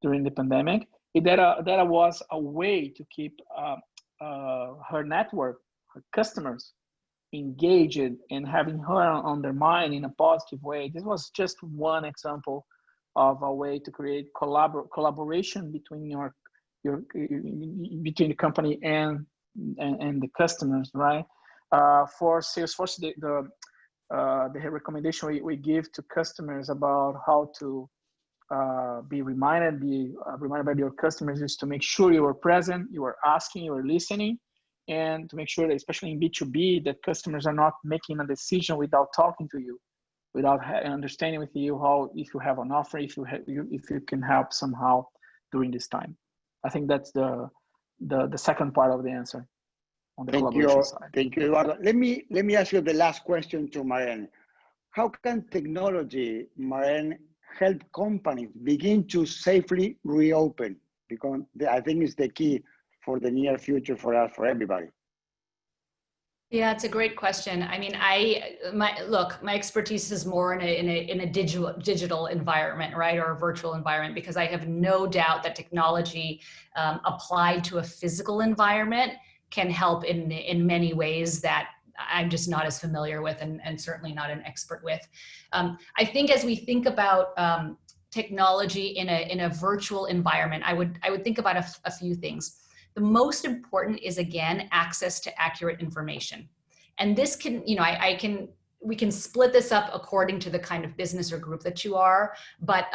during the pandemic. That was a way to keep her network, her customers, engaged and having her on their mind in a positive way. This was just one example of a way to create collaboration between between the company and the customers, right? For Salesforce, the recommendation we give to customers about how to be reminded by your customers is to make sure you are present, you are asking, you are listening, and to make sure that, especially in B2B, that customers are not making a decision without talking to you, without understanding with you how, if you have an offer, if you can help somehow during this time. I think that's the second part of the answer on the collaboration side. Thank you, Eduardo. Let me ask you the last question to Maren. How can technology, Maren, help companies begin to safely reopen? Because I think it's the key for the near future for us, for everybody. Yeah, it's a great question. I mean, my expertise is more in a digital environment, right, or a virtual environment, because I have no doubt that technology applied to a physical environment can help in many ways that I'm just not as familiar with, and certainly not an expert with. I think as we think about technology in a virtual environment, I would think about a few things. The most important is, again, access to accurate information. And this can, we can split this up according to the kind of business or group that you are, but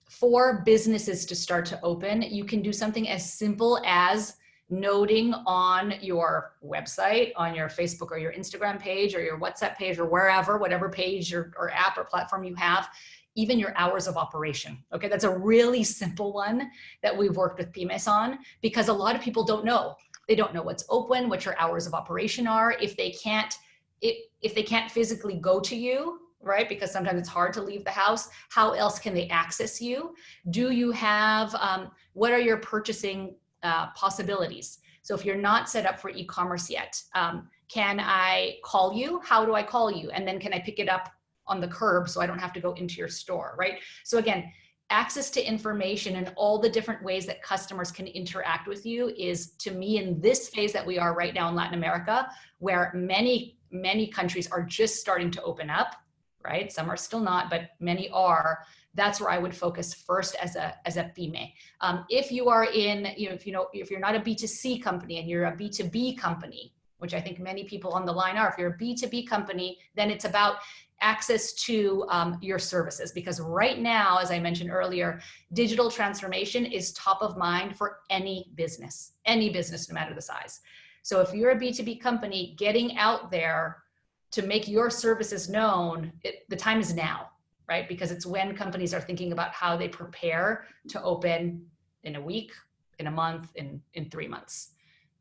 for businesses to start to open, you can do something as simple as noting on your website, on your Facebook or your Instagram page or your WhatsApp page or wherever, whatever page or app or platform you have, even your hours of operation. Okay, that's a really simple one that we've worked with PYMEs on, because a lot of people don't know. They don't know what's open, what your hours of operation are. If they can't physically go to you, right? Because sometimes it's hard to leave the house. How else can they access you? Do you have, what are your purchasing possibilities? So if you're not set up for e-commerce yet, can I call you? How do I call you? And then can I pick it up on the curb so I don't have to go into your store, right? So again, access to information and all the different ways that customers can interact with you is, to me, in this phase that we are right now in Latin America, where many countries are just starting to open up, right? Some are still not, but many are. That's where I would focus first as a PYME. If you are in, if you're not a B2C company and you're a B2B company, which I think many people on the line are, if you're a B2B company, then it's about access to your services, because right now, as I mentioned earlier, digital transformation is top of mind for any business, no matter the size. So if you're a B2B company, getting out there to make your services known, the time is now, right? Because it's when companies are thinking about how they prepare to open in a week, in a month, in 3 months.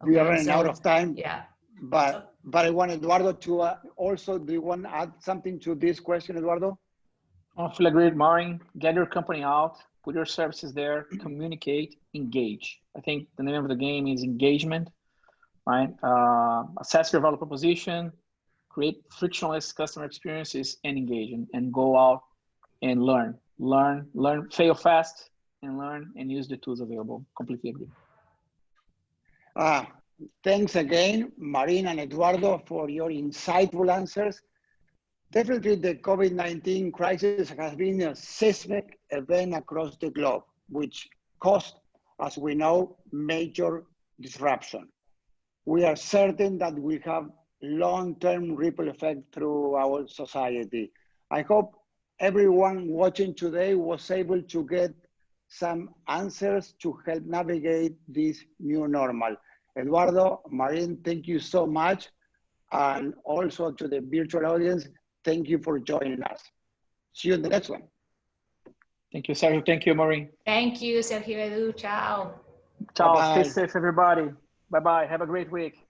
Okay, we are running out of time. Yeah. But I want Eduardo to also, do you want to add something to this question, Eduardo? I feel agreed, Maren. Get your company out, put your services there, communicate, engage. I think the name of the game is engagement, right? Assess your value proposition, create frictionless customer experiences, and engage, and go out and learn, fail fast and learn, and use the tools available. Completely agree. Thanks again, Marin and Eduardo, for your insightful answers. Definitely, the COVID-19 crisis has been a seismic event across the globe, which caused, as we know, major disruption. We are certain that we have long-term ripple effect through our society. I hope everyone watching today was able to get some answers to help navigate this new normal. Eduardo, Marin, thank you so much. And also to the virtual audience, thank you for joining us. See you in the next one. Thank you, Sergio. Thank you, Maureen. Thank you, Sergio Edu. Ciao. Ciao. Bye-bye. Stay safe, everybody. Bye-bye. Have a great week.